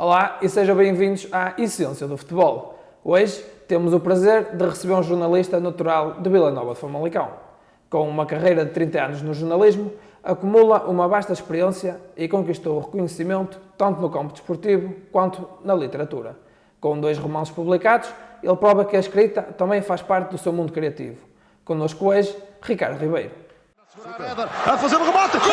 Olá e sejam bem-vindos à Essência do Futebol. Hoje temos o prazer de receber um jornalista natural de Vila Nova de Famalicão. Com uma carreira de 30 anos no jornalismo, acumula uma vasta experiência e conquistou o reconhecimento tanto no campo desportivo quanto na literatura. Com 2 romances publicados, ele prova que a escrita também faz parte do seu mundo criativo. Connosco hoje, Ricardo Ribeiro. A fazer o remate! Gol!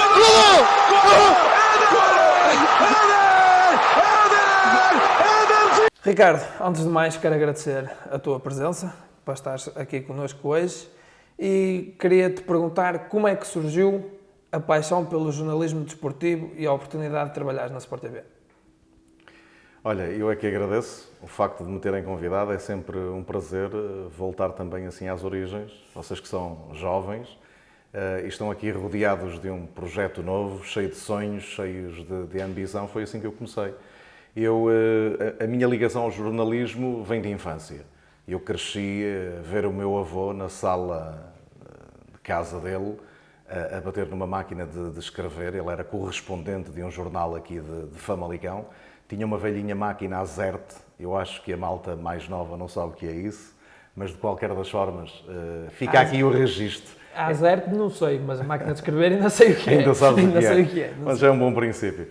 Ricardo, antes de mais quero agradecer a tua presença para estares aqui connosco hoje e queria te perguntar como é que surgiu a paixão pelo jornalismo desportivo e a oportunidade de trabalhar na Sport TV. Olha, eu é que agradeço o facto de me terem convidado, é sempre um prazer voltar também assim às origens, vocês que são jovens e estão aqui rodeados de um projeto novo, cheio de sonhos, cheios de ambição, foi assim que eu comecei. A minha ligação ao jornalismo vem de infância. Eu cresci a ver o meu avô na sala de casa dele, a bater numa máquina de escrever. Ele era correspondente de um jornal aqui de Famalicão. Tinha uma velhinha máquina Azerte. Eu acho que a malta mais nova não sabe o que é isso, mas de qualquer das formas, fica aqui o registro. A Azerte não sei, mas a máquina de escrever ainda sei o que é. Ainda sabes ainda o que é. Sei o que é. Mas é um bom princípio.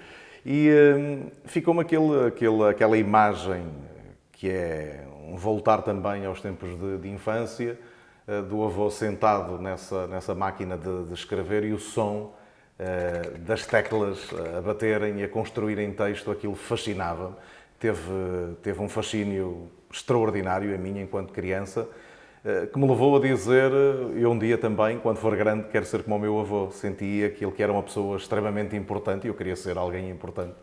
E ficou-me aquela imagem que é um voltar também aos tempos de infância, do avô sentado nessa máquina de escrever e o som das teclas a baterem e a construírem texto, aquilo fascinava-me. Teve um fascínio extraordinário a mim enquanto criança, que me levou a dizer, eu um dia também, quando for grande, quero ser como o meu avô. Sentia que ele era uma pessoa extremamente importante e eu queria ser alguém importante.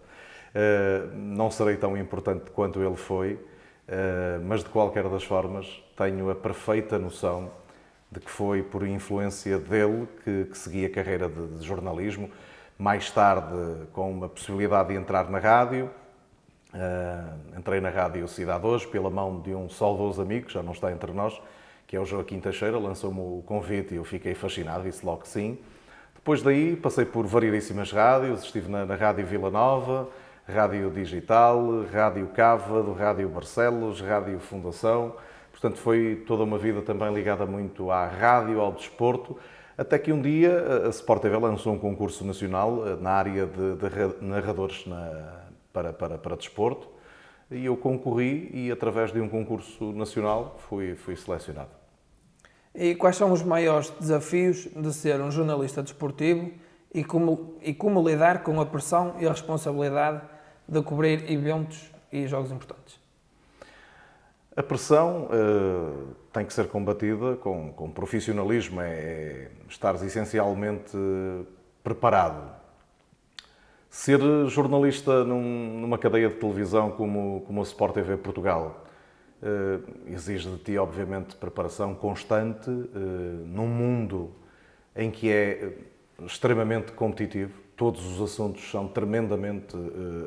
Não serei tão importante quanto ele foi, mas de qualquer das formas tenho a perfeita noção de que foi por influência dele que segui a carreira de jornalismo. Mais tarde, com a possibilidade de entrar na rádio, entrei na Rádio Cidade Hoje pela mão de um saudoso amigo, que já não está entre nós, que é o Joaquim Teixeira, lançou-me o convite e eu fiquei fascinado, disse logo que sim. Depois daí passei por variedíssimas rádios, estive na Rádio Vila Nova, Rádio Digital, Rádio Cávado, Rádio Barcelos, Rádio Fundação. Portanto, foi toda uma vida também ligada muito à rádio, ao desporto, até que um dia a Sport TV lançou um concurso nacional na área de narradores para desporto e eu concorri e através de um concurso nacional fui selecionado. E quais são os maiores desafios de ser um jornalista desportivo e como lidar com a pressão e a responsabilidade de cobrir eventos e jogos importantes? A pressão tem que ser combatida com profissionalismo, é estar essencialmente preparado. Ser jornalista numa cadeia de televisão como a Sport TV Portugal exige de ti, obviamente, preparação constante num mundo em que é extremamente competitivo. Todos os assuntos são tremendamente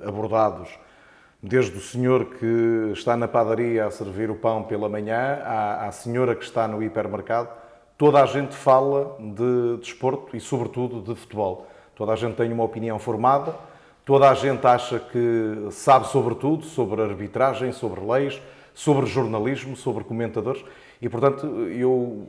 abordados, desde o senhor que está na padaria a servir o pão pela manhã à senhora que está no hipermercado. Toda a gente fala de desporto e, sobretudo, de futebol. Toda a gente tem uma opinião formada, toda a gente acha que sabe sobre tudo, sobre arbitragem, sobre leis, sobre jornalismo, sobre comentadores e, portanto, eu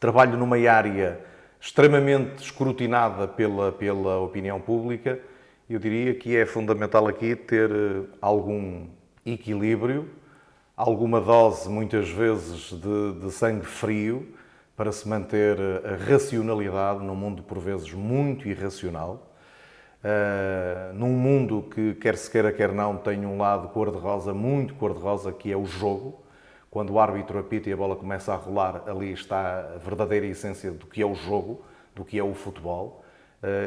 trabalho numa área extremamente escrutinada pela opinião pública. Eu diria que é fundamental aqui ter algum equilíbrio, alguma dose, muitas vezes, de sangue frio para se manter a racionalidade num mundo, por vezes, muito irracional. Num mundo que, quer se queira, quer não, tem um lado cor-de-rosa, muito cor-de-rosa, que é o jogo. Quando o árbitro apita e a bola começa a rolar, ali está a verdadeira essência do que é o jogo, do que é o futebol.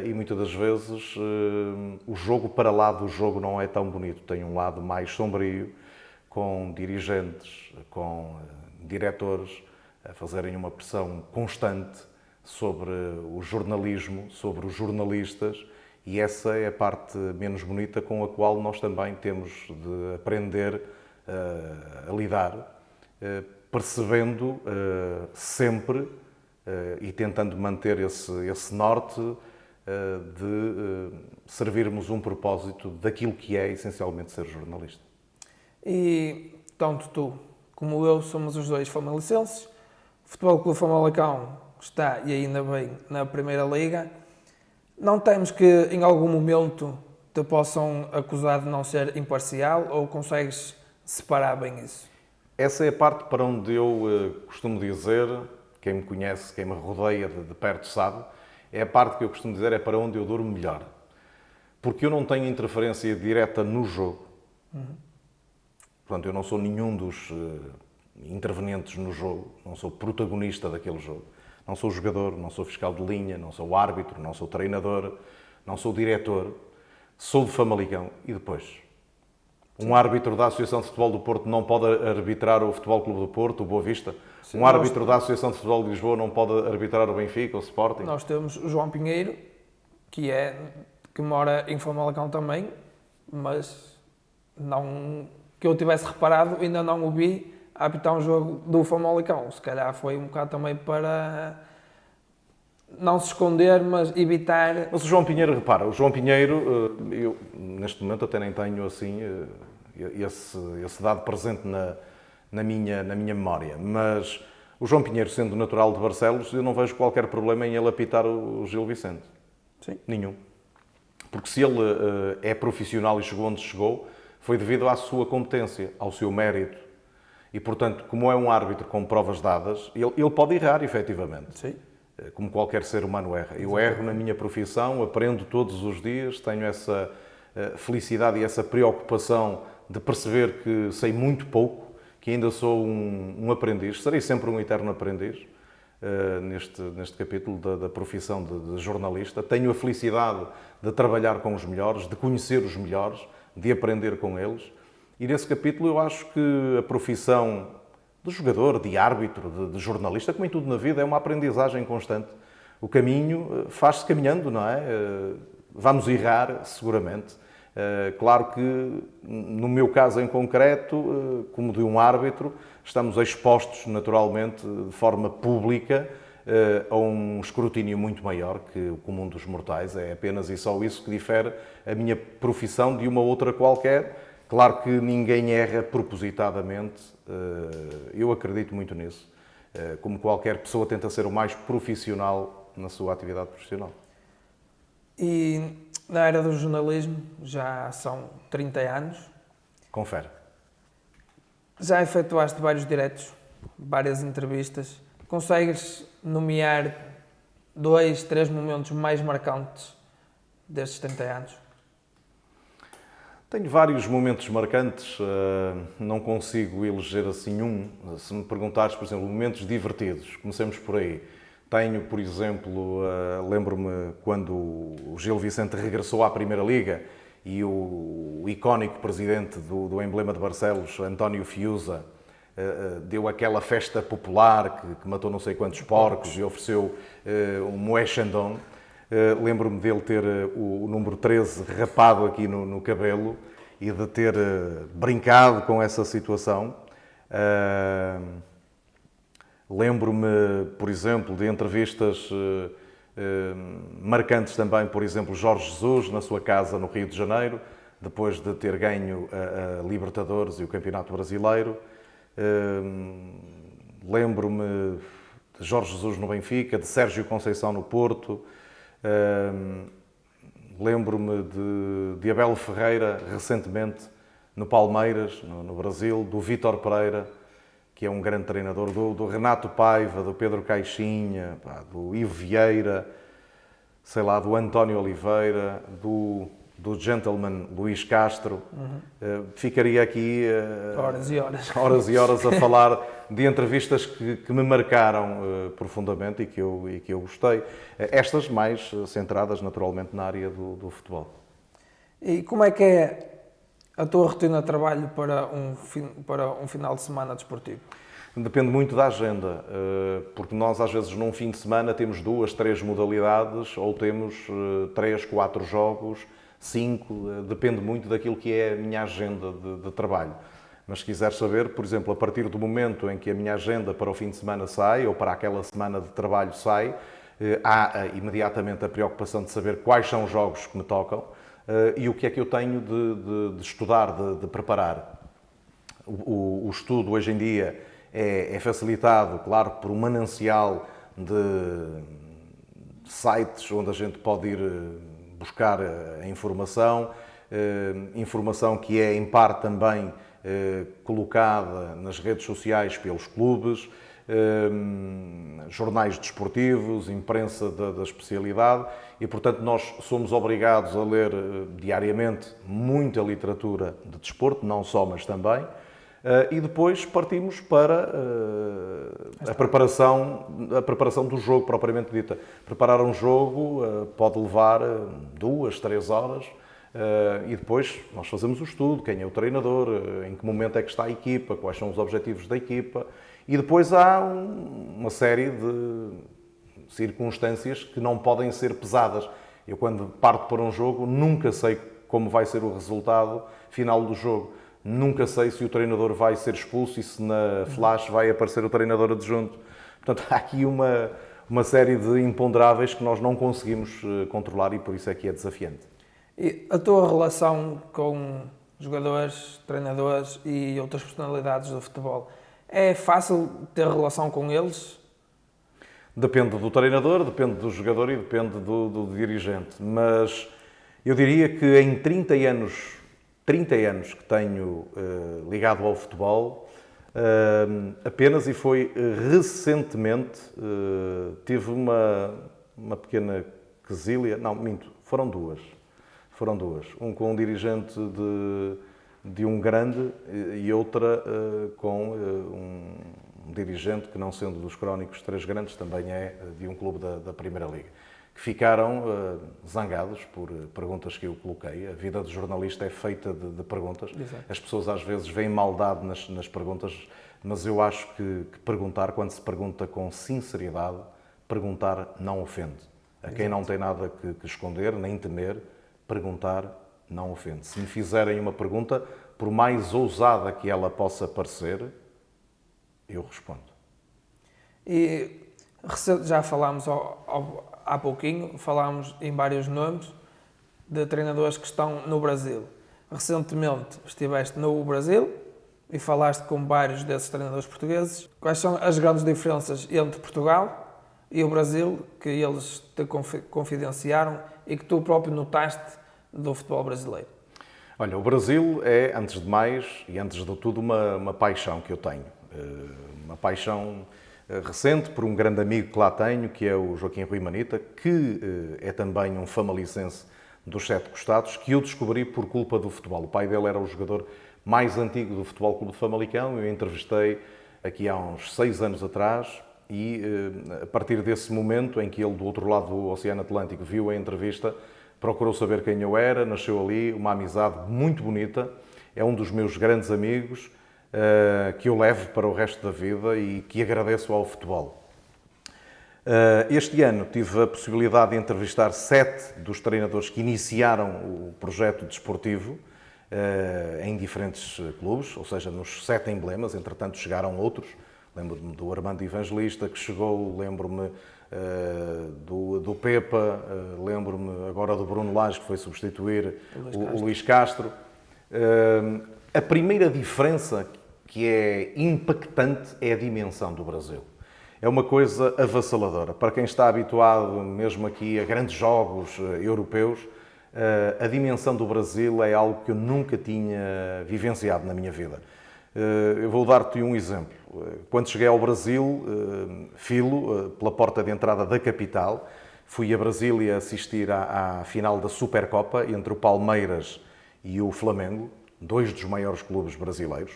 E muitas das vezes o jogo para lá do jogo não é tão bonito. Tem um lado mais sombrio, com dirigentes, com diretores a fazerem uma pressão constante sobre o jornalismo, sobre os jornalistas, e essa é a parte menos bonita com a qual nós também temos de aprender a lidar, percebendo sempre e tentando manter esse norte, de servirmos um propósito daquilo que é essencialmente ser jornalista. E tanto tu como eu somos os dois famalicenses. O Futebol Clube Famalicão está, e ainda bem, na Primeira Liga. Não temos que em algum momento te possam acusar de não ser imparcial ou consegues separar bem isso? Essa é a parte para onde eu costumo dizer, quem me conhece, quem me rodeia de perto sabe, é a parte que eu costumo dizer é para onde eu durmo melhor. Porque eu não tenho interferência direta no jogo. Portanto, eu não sou nenhum dos intervenientes no jogo, não sou protagonista daquele jogo. Não sou jogador, não sou fiscal de linha, não sou árbitro, não sou treinador, não sou diretor. Sou de Famalicão. E depois? Um árbitro da Associação de Futebol do Porto não pode arbitrar o Futebol Clube do Porto, o Boa Vista? Um árbitro da Associação de Futebol de Lisboa não pode arbitrar o Benfica, o Sporting? Nós temos o João Pinheiro, que mora em Famalicão também, mas não, que eu tivesse reparado, ainda não o vi a apitar um jogo do Famalicão. Se calhar foi um bocado também para não se esconder, mas evitar... Mas o João Pinheiro, repara, o João Pinheiro, eu neste momento até nem tenho assim esse dado presente na minha memória, mas o João Pinheiro, sendo natural de Barcelos, eu não vejo qualquer problema em ele apitar o Gil Vicente. Sim. Nenhum. Porque se ele é profissional e chegou onde chegou, foi devido à sua competência, ao seu mérito. E, portanto, como é um árbitro com provas dadas, ele pode errar, efetivamente. Sim. Como qualquer ser humano erra. Eu erro na minha profissão, aprendo todos os dias, tenho essa felicidade e essa preocupação de perceber que sei muito pouco, que ainda sou um aprendiz, serei sempre um eterno aprendiz neste capítulo da profissão de jornalista. Tenho a felicidade de trabalhar com os melhores, de conhecer os melhores, de aprender com eles. E nesse capítulo eu acho que a profissão de jogador, de árbitro, de jornalista, como em tudo na vida, é uma aprendizagem constante. O caminho faz-se caminhando, não é? Vamos errar, seguramente. Claro que, no meu caso em concreto, como de um árbitro, estamos expostos, naturalmente, de forma pública, a um escrutínio muito maior que o comum dos mortais. É apenas e só isso que difere a minha profissão de uma outra qualquer. Claro que ninguém erra propositadamente, eu acredito muito nisso. Como qualquer pessoa tenta ser o mais profissional na sua atividade profissional. E na área do jornalismo já são 30 anos. Confere. Já efetuaste vários diretos, várias entrevistas. Consegues nomear 2, 3 momentos mais marcantes destes 30 anos? Tenho vários momentos marcantes, não consigo eleger assim um. Se me perguntares, por exemplo, momentos divertidos, comecemos por aí. Tenho, por exemplo, lembro-me quando o Gil Vicente regressou à Primeira Liga e o icónico presidente do emblema de Barcelos, António Fiuza, deu aquela festa popular que matou não sei quantos porcos e ofereceu um Moé Chandon. Lembro-me dele ter o número 13 rapado aqui no cabelo e de ter brincado com essa situação. Lembro-me, por exemplo, de entrevistas marcantes também, por exemplo, Jorge Jesus na sua casa no Rio de Janeiro, depois de ter ganho a Libertadores e o Campeonato Brasileiro. Lembro-me de Jorge Jesus no Benfica, de Sérgio Conceição no Porto. Lembro-me de Abel Ferreira, recentemente, no Palmeiras, no Brasil, do Vítor Pereira, que é um grande treinador, do Renato Paiva, do Pedro Caixinha, do Ivo Vieira, sei lá, do António Oliveira, do gentleman Luís Castro. Ficaria aqui horas e horas a falar de entrevistas que me marcaram profundamente e que eu gostei. Estas mais centradas naturalmente na área do futebol. E como é que é a tua rotina de trabalho para um final de semana desportivo? Depende muito da agenda, porque nós às vezes num fim de semana temos 2, 3 modalidades ou temos 3, 4 jogos, 5, depende muito daquilo que é a minha agenda de trabalho. Mas se quiser saber, por exemplo, a partir do momento em que a minha agenda para o fim de semana sai, ou para aquela semana de trabalho sai, há imediatamente a preocupação de saber quais são os jogos que me tocam e o que é que eu tenho de estudar, de preparar. O estudo hoje em dia é facilitado, claro, por um manancial de sites onde a gente pode ir buscar a informação, informação que é em parte também colocada nas redes sociais pelos clubes, jornais desportivos, imprensa da especialidade e, portanto, nós somos obrigados a ler diariamente muita literatura de desporto, não só, mas também, e depois partimos para a preparação do jogo propriamente dita. Preparar um jogo pode levar 2, 3 horas e depois nós fazemos o estudo, quem é o treinador, em que momento é que está a equipa, quais são os objetivos da equipa e depois há uma série de circunstâncias que não podem ser pesadas. Eu, quando parto para um jogo, nunca sei como vai ser o resultado final do jogo. Nunca sei se o treinador vai ser expulso e se na flash vai aparecer o treinador adjunto. Portanto, há aqui uma série de imponderáveis que nós não conseguimos controlar e por isso é que é desafiante. E a tua relação com jogadores, treinadores e outras personalidades do futebol, é fácil ter relação com eles? Depende do treinador, depende do jogador e depende do dirigente. Mas eu diria que em 30 anos que tenho ligado ao futebol, apenas e foi recentemente, tive uma pequena quesília, não, minto, foram duas. Um com um dirigente de um grande e outra com um dirigente que, não sendo dos crónicos 3 grandes, também é de um clube da Primeira Liga, que ficaram zangados por perguntas que eu coloquei. A vida de jornalista é feita de perguntas. Exato. As pessoas às vezes veem maldade nas perguntas, mas eu acho que perguntar, quando se pergunta com sinceridade, perguntar não ofende. A quem não tem nada que esconder, nem temer, perguntar não ofende. Se me fizerem uma pergunta, por mais ousada que ela possa parecer, eu respondo. E já falámos há pouquinho, falámos em vários nomes de treinadores que estão no Brasil. Recentemente estiveste no Brasil e falaste com vários desses treinadores portugueses. Quais são as grandes diferenças entre Portugal e o Brasil que eles te confidenciaram e que tu próprio notaste do futebol brasileiro? Olha, o Brasil é, antes de mais e antes de tudo, uma paixão que eu tenho. Uma paixão recente por um grande amigo que lá tenho, que é o Joaquim Rui Manita, que é também um famalicense dos Sete Costados, que eu descobri por culpa do futebol. O pai dele era o jogador mais antigo do Futebol Clube de Famalicão. Eu entrevistei aqui há uns 6 anos atrás e, a partir desse momento em que ele, do outro lado do Oceano Atlântico, viu a entrevista, procurou saber quem eu era, nasceu ali uma amizade muito bonita. É um dos meus grandes amigos, que eu levo para o resto da vida e que agradeço ao futebol. Este ano tive a possibilidade de entrevistar 7 dos treinadores que iniciaram o projeto desportivo em diferentes clubes, ou seja, nos 7 emblemas. Entretanto, chegaram outros. Lembro-me do Armando Evangelista, que chegou, lembro-me do Pepa, lembro-me agora do Bruno Lage, que foi substituir o Luís Castro. A primeira diferença que é impactante é a dimensão do Brasil. É uma coisa avassaladora. Para quem está habituado mesmo aqui a grandes jogos europeus, a dimensão do Brasil é algo que eu nunca tinha vivenciado na minha vida. Eu vou dar-te um exemplo. Quando cheguei ao Brasil, filo pela porta de entrada da capital, fui a Brasília assistir à final da Supercopa entre o Palmeiras e o Flamengo, 2 dos maiores clubes brasileiros.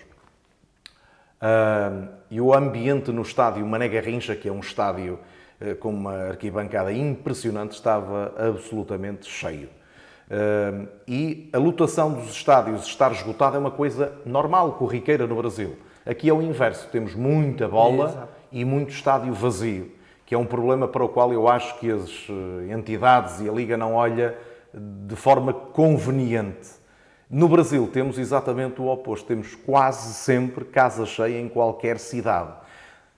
E o ambiente no estádio Mané Garrincha, que é um estádio com uma arquibancada impressionante, estava absolutamente cheio. E a lotação dos estádios estar esgotada é uma coisa normal, corriqueira no Brasil. Aqui é o inverso, temos muita bola e muito estádio vazio, que é um problema para o qual eu acho que as entidades e a Liga não olham de forma conveniente. No Brasil temos exatamente o oposto, temos quase sempre casa cheia em qualquer cidade.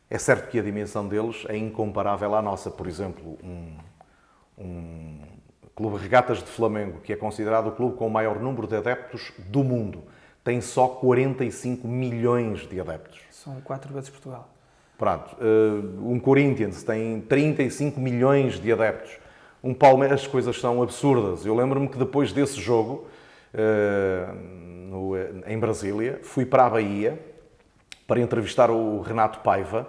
É certo que a dimensão deles é incomparável à nossa. Por exemplo, um Clube Regatas de Flamengo, que é considerado o clube com o maior número de adeptos do mundo, tem só 45 milhões de adeptos. São 4 vezes Portugal. Pronto. Um Corinthians tem 35 milhões de adeptos. Um Palmeiras, as coisas são absurdas. Eu lembro-me que depois desse jogo, em Brasília, fui para a Bahia para entrevistar o Renato Paiva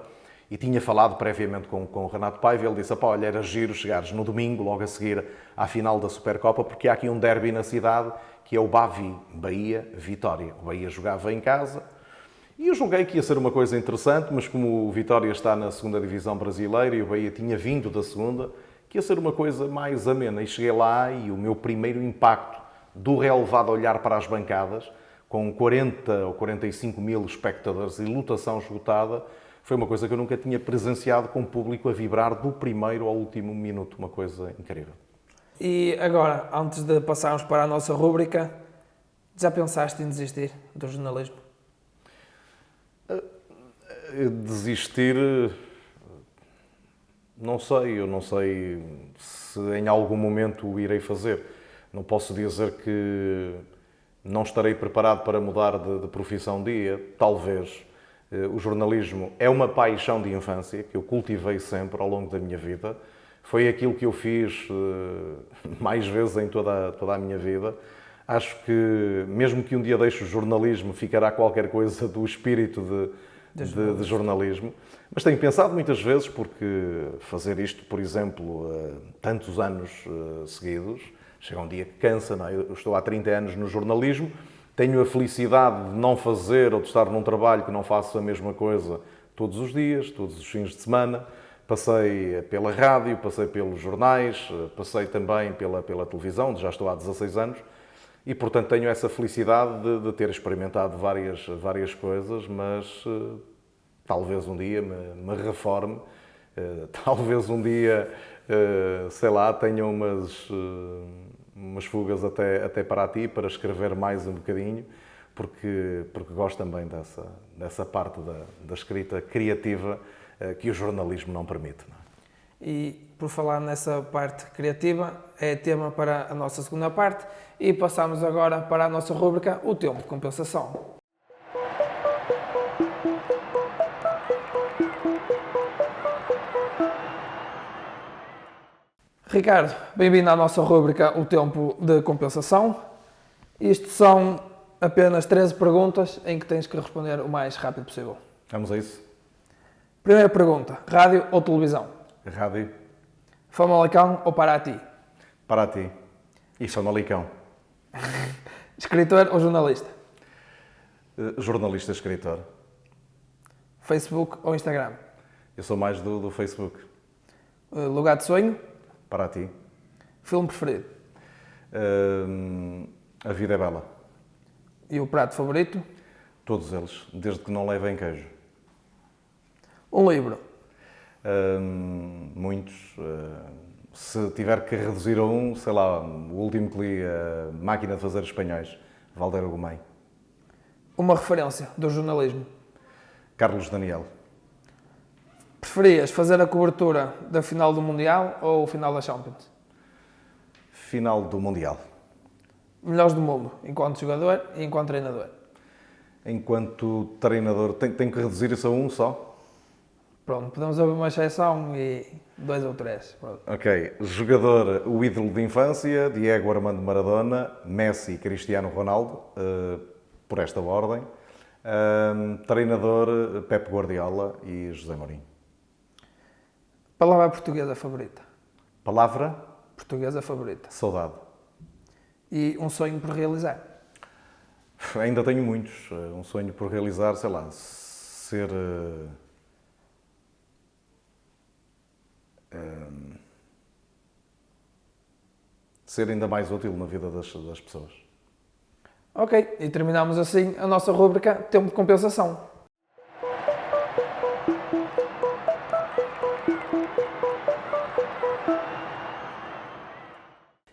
e tinha falado previamente com o Renato Paiva e ele disse, olha, era giro chegares no domingo, logo a seguir à final da Supercopa, porque há aqui um derby na cidade que é o Bavi, Bahia-Vitória. O Bahia jogava em casa e eu julguei que ia ser uma coisa interessante, mas como o Vitória está na segunda divisão brasileira e o Bahia tinha vindo da segunda, que ia ser uma coisa mais amena. E cheguei lá e o meu primeiro impacto do relevado olhar para as bancadas, com 40 ou 45 mil espectadores e lotação esgotada, foi uma coisa que eu nunca tinha presenciado, com o público a vibrar do primeiro ao último minuto. Uma coisa incrível. E agora, antes de passarmos para a nossa rúbrica, já pensaste em desistir do jornalismo? Desistir, não sei. Eu não sei se em algum momento o irei fazer. Não posso dizer que não estarei preparado para mudar de profissão um dia. Talvez. O jornalismo é uma paixão de infância que eu cultivei sempre ao longo da minha vida. Foi aquilo que eu fiz mais vezes em toda a minha vida. Acho que, mesmo que um dia deixe o jornalismo, ficará qualquer coisa do espírito de jornalismo. Mas tenho pensado muitas vezes, porque fazer isto, por exemplo, tantos anos seguidos, chega um dia que cansa, não é? Eu estou há 30 anos no jornalismo, tenho a felicidade de não fazer ou de estar num trabalho que não faço a mesma coisa todos os dias, todos os fins de semana. Passei pela rádio, passei pelos jornais, passei também pela televisão, onde já estou há 16 anos, e portanto tenho essa felicidade de ter experimentado várias coisas, mas talvez um dia me reforme, talvez um dia, sei lá, tenha umas fugas até para ti, para escrever mais um bocadinho, porque gosto também dessa parte da escrita criativa que o jornalismo não permite. Não é? E por falar nessa parte criativa, é tema para a nossa segunda parte e passamos agora para a nossa rúbrica, o tempo de compensação. Ricardo, bem-vindo à nossa rúbrica O Tempo de Compensação. Isto são apenas 13 perguntas em que tens que responder o mais rápido possível. Vamos a isso? Primeira pergunta, rádio ou televisão? Rádio. Famalicão ou Paraty? Paraty. E Famalicão. Escritor ou jornalista? Jornalista, escritor. Facebook ou Instagram? Eu sou mais do Facebook. Lugar de sonho? Paraty. Filme preferido? A Vida é Bela. E o prato favorito? Todos eles, desde que não levem queijo. Um livro? Muitos. Se tiver que reduzir a um, sei lá, o último que li, a Máquina de Fazer Espanhóis, Valdeiro Gomem. Uma referência do jornalismo? Carlos Daniel. Preferias fazer a cobertura da final do Mundial ou o final da Champions? Final do Mundial. Melhores do mundo, enquanto jogador e enquanto treinador? Enquanto treinador, tenho que reduzir isso a um só? Pronto, podemos haver uma exceção e 2 ou 3. Pronto. Ok. Jogador, o ídolo de infância, Diego Armando Maradona, Messi e Cristiano Ronaldo, por esta ordem. Treinador, Pep Guardiola e José Mourinho. Palavra portuguesa favorita? Palavra? Portuguesa favorita. Saudade. E um sonho por realizar? Ainda tenho muitos. Um sonho por realizar, sei lá, ser... ser ainda mais útil na vida das pessoas. Ok, e terminamos assim a nossa rúbrica Tempo de Compensação.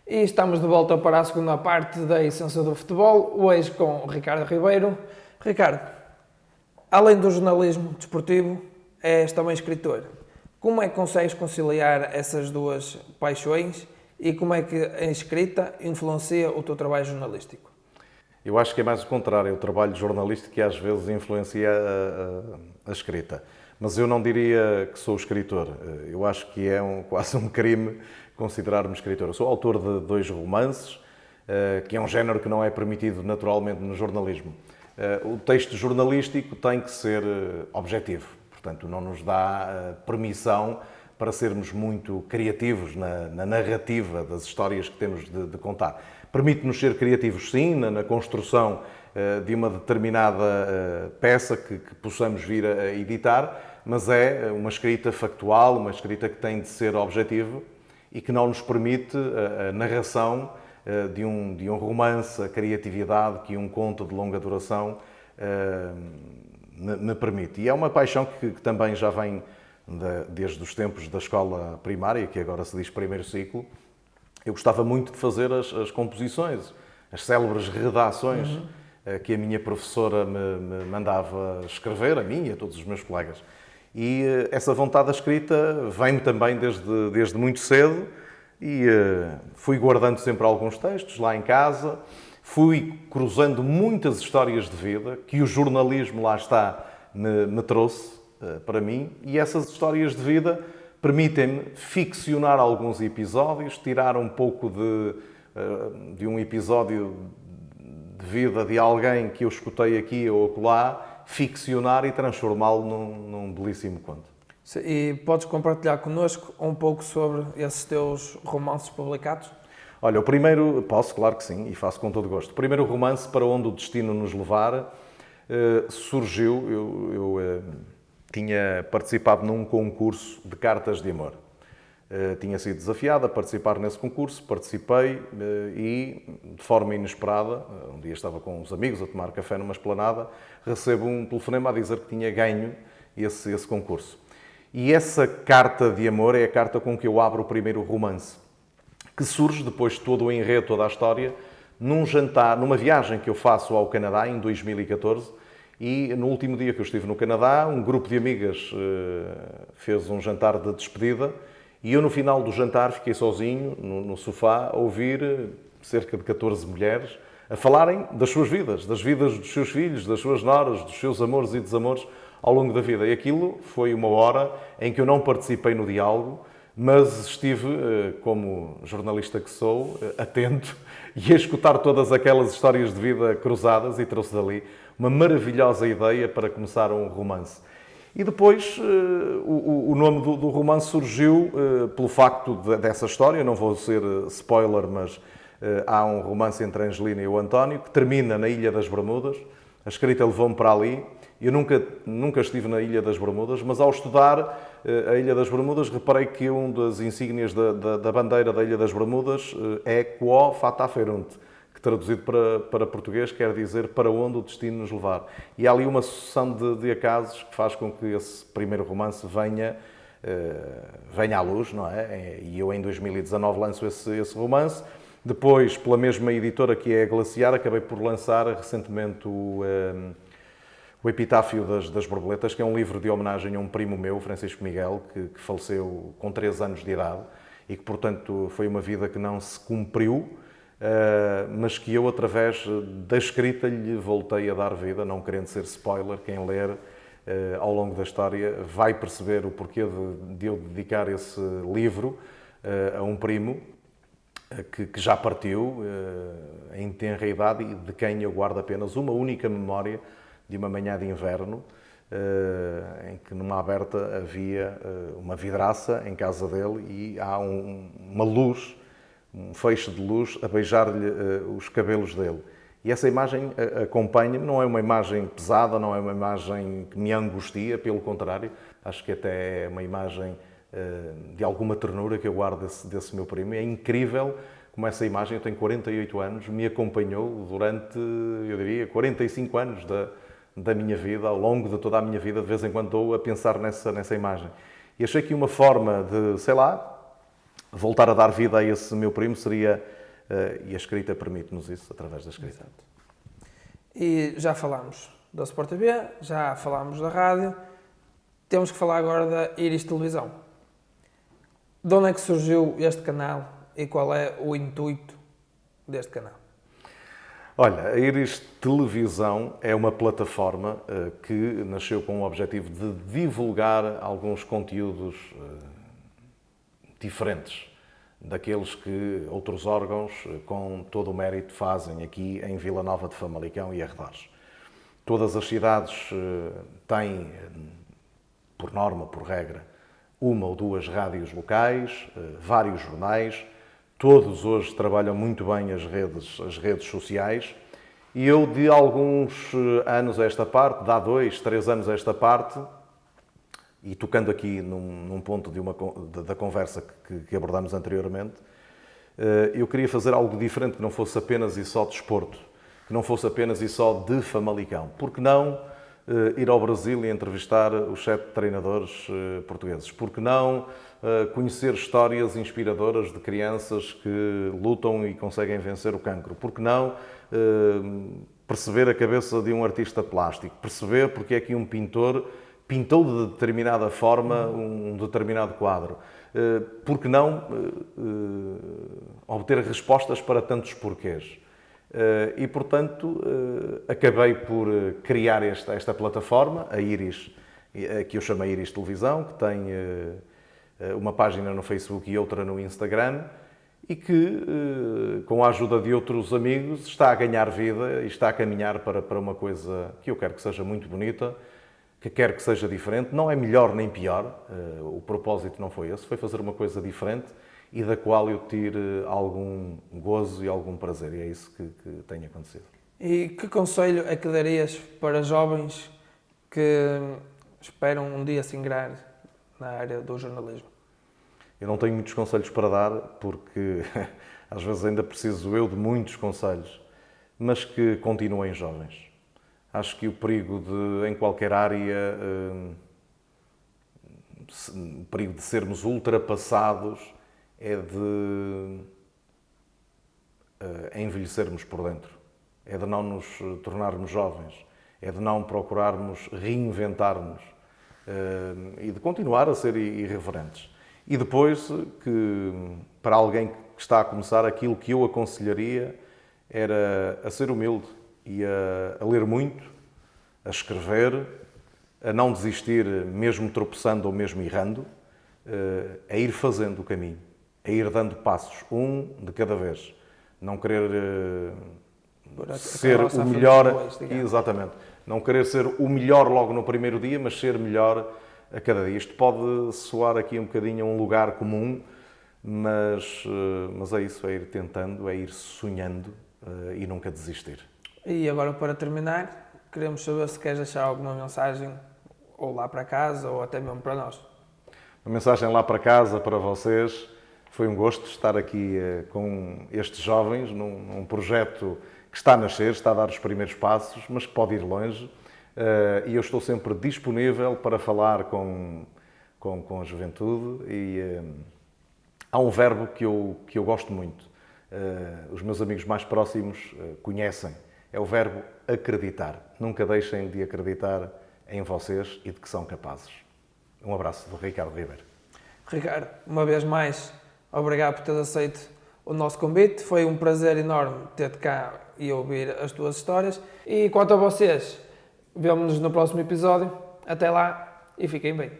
E estamos de volta para a segunda parte da Essência do Futebol, hoje com o Ricardo Ribeiro. Ricardo, além do jornalismo desportivo, és também escritor. Como é que consegues conciliar essas duas paixões e como é que a escrita influencia o teu trabalho jornalístico? Eu acho que é mais o contrário, é o trabalho jornalístico que às vezes influencia a escrita. Mas eu não diria que sou escritor. Eu acho que é quase um crime considerar-me escritor. Eu sou autor de 2 romances, que é um género que não é permitido naturalmente no jornalismo. O texto jornalístico tem que ser objetivo. Portanto, não nos dá permissão para sermos muito criativos na narrativa das histórias que temos de contar. Permite-nos ser criativos, sim, na construção de uma determinada peça que possamos vir a editar, mas é uma escrita factual, uma escrita que tem de ser objetiva e que não nos permite a narração de um romance, a criatividade que um conto de longa duração me permite. E é uma paixão que também já vem desde os tempos da escola primária, que agora se diz primeiro ciclo. Eu gostava muito de fazer as composições, as célebres redações que a minha professora me mandava escrever, a mim e a todos os meus colegas. E essa vontade da escrita vem-me também desde muito cedo e fui guardando sempre alguns textos lá em casa, fui cruzando muitas histórias de vida que o jornalismo, lá está, me trouxe para mim, e essas histórias de vida permitem-me ficcionar alguns episódios, tirar um pouco de um episódio de vida de alguém que eu escutei aqui ou acolá, ficcionar e transformá-lo num belíssimo conto. E podes compartilhar connosco um pouco sobre esses teus romances publicados? Olha, o primeiro, posso, claro que sim, e faço com todo gosto. O primeiro romance, Para Onde o Destino Nos Levar, surgiu, eu tinha participado num concurso de cartas de amor. Tinha sido desafiado a participar nesse concurso, participei e, de forma inesperada, um dia estava com uns amigos a tomar café numa esplanada, recebo um telefonema a dizer que tinha ganho esse concurso. E essa carta de amor é a carta com que eu abro o primeiro romance, que surge depois de todo o enredo, toda a história, num jantar, numa viagem que eu faço ao Canadá em 2014, e no último dia que eu estive no Canadá, um grupo de amigas fez um jantar de despedida e eu, no final do jantar, fiquei sozinho no sofá a ouvir cerca de 14 mulheres a falarem das suas vidas, das vidas dos seus filhos, das suas noras, dos seus amores e desamores ao longo da vida. E aquilo foi uma hora em que eu não participei no diálogo, mas estive, como jornalista que sou, atento e a escutar todas aquelas histórias de vida cruzadas e trouxe dali uma maravilhosa ideia para começar um romance. E depois o nome do romance surgiu pelo facto dessa história, não vou ser spoiler, mas há um romance entre a Angelina e o António que termina na Ilha das Bermudas. A escrita levou-me para ali. Eu nunca estive na Ilha das Bermudas, mas ao estudar a Ilha das Bermudas reparei que uma das insígnias da bandeira da Ilha das Bermudas é Quo Fata Ferunt, que traduzido para português quer dizer para onde o destino nos levar. E há ali uma sucessão de acasos que faz com que esse primeiro romance venha à luz, não é? E eu em 2019 lanço esse romance. Depois, pela mesma editora que é a Glaciar, acabei por lançar recentemente o Epitáfio das Borboletas, que é um livro de homenagem a um primo meu, Francisco Miguel, que faleceu com 3 anos de idade e que, portanto, foi uma vida que não se cumpriu, mas que eu, através da escrita, lhe voltei a dar vida, não querendo ser spoiler. Quem ler ao longo da história vai perceber o porquê de eu dedicar esse livro a um primo que já partiu em tenra idade e de quem eu guardo apenas uma única memória de uma manhã de inverno, em que numa aberta havia uma vidraça em casa dele e há uma luz, um feixe de luz a beijar-lhe os cabelos dele. E essa imagem acompanha-me, não é uma imagem pesada, não é uma imagem que me angustia, pelo contrário, acho que até é uma imagem de alguma ternura que eu guardo desse meu primo. É incrível como essa imagem, eu tenho 48 anos, me acompanhou durante, eu diria, 45 anos da minha vida, ao longo de toda a minha vida, de vez em quando estou a pensar nessa imagem. E achei que uma forma de, sei lá, voltar a dar vida a esse meu primo seria, e a escrita permite-nos isso, através da escrita. Exato. E já falámos da Sport TV, já falámos da rádio, temos que falar agora da Iris Televisão. De onde é que surgiu este canal e qual é o intuito deste canal? Olha, a Iris Televisão é uma plataforma que nasceu com o objetivo de divulgar alguns conteúdos diferentes daqueles que outros órgãos, com todo o mérito, fazem aqui em Vila Nova de Famalicão e arredores. Todas as cidades têm, por norma, por regra, uma ou duas rádios locais, vários jornais. Todos hoje trabalham muito bem as redes sociais. E eu, de alguns anos a esta parte, de há 2, 3 anos a esta parte, e tocando aqui num ponto da conversa que abordamos anteriormente, eu queria fazer algo diferente, que não fosse apenas e só desporto, que não fosse apenas e só de Famalicão. Por que não ir ao Brasil e entrevistar os 7 treinadores portugueses? Por que não conhecer histórias inspiradoras de crianças que lutam e conseguem vencer o cancro? Por que não perceber a cabeça de um artista plástico? Perceber porque é que um pintor pintou de determinada forma um determinado quadro? Por que não obter respostas para tantos porquês? E, portanto, acabei por criar esta plataforma, a Iris, que eu chamo a Iris Televisão, que tem uma página no Facebook e outra no Instagram, e que, com a ajuda de outros amigos, está a ganhar vida e está a caminhar para uma coisa que eu quero que seja muito bonita, que quero que seja diferente. Não é melhor nem pior, o propósito não foi esse, foi fazer uma coisa diferente e da qual eu tire algum gozo e algum prazer, e é isso que tem acontecido. E que conselho é que darias para jovens que esperam um dia se ingrar na área do jornalismo? Eu não tenho muitos conselhos para dar, porque às vezes ainda preciso eu de muitos conselhos, mas que continuem jovens. Acho que o perigo em qualquer área, o perigo de sermos ultrapassados é de envelhecermos por dentro, é de não nos tornarmos jovens, é de não procurarmos reinventar-nos e de continuar a ser irreverentes. E depois, que para alguém que está a começar, aquilo que eu aconselharia era a ser humilde e a ler muito, a escrever, a não desistir mesmo tropeçando ou mesmo errando, a ir fazendo o caminho, a ir dando passos, um de cada vez. Não querer ser o melhor, exatamente, não querer ser o melhor logo no primeiro dia, mas ser melhor a cada dia. Isto pode soar aqui um bocadinho a um lugar comum, mas é isso, é ir tentando, é ir sonhando e nunca desistir. E agora, para terminar, queremos saber se queres deixar alguma mensagem ou lá para casa ou até mesmo para nós. Uma mensagem lá para casa, para vocês. Foi um gosto estar aqui com estes jovens num projeto que está a nascer, está a dar os primeiros passos, mas que pode ir longe. E eu estou sempre disponível para falar com a juventude e há um verbo que eu gosto muito. Os meus amigos mais próximos conhecem. É o verbo acreditar. Nunca deixem de acreditar em vocês e de que são capazes. Um abraço do Ricardo Ribeiro. Ricardo, uma vez mais, obrigado por teres aceito o nosso convite. Foi um prazer enorme ter-te cá e ouvir as tuas histórias. E quanto a vocês, vemo-nos no próximo episódio. Até lá e fiquem bem.